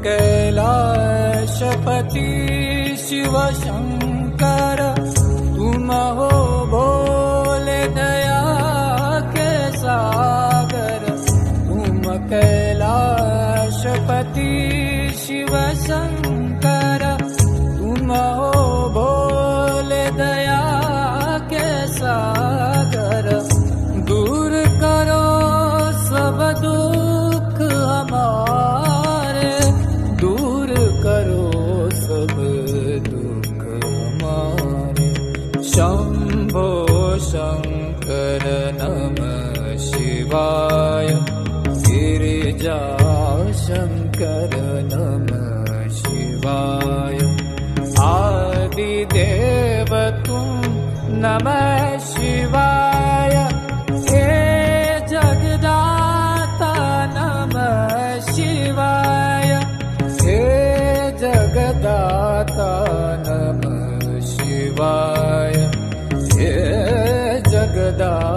कैलाशपति शिव शंकर, तुम हो भोले दया के सागर। तुम कैलाशपति शिव शंकर, तुम हो भोले दया के सागर। दूर करो सब दुख हमारे, दूर करो सब दुख हमारे। शंभो शंकर नमः शिवाय, गिरिजा शंकर नमः शिवाय। आदिदेव तुम नमः शिवाय, हे जगदाता नमः शिवाय, हे जगदाता नमः शिवाय, हे जगदाता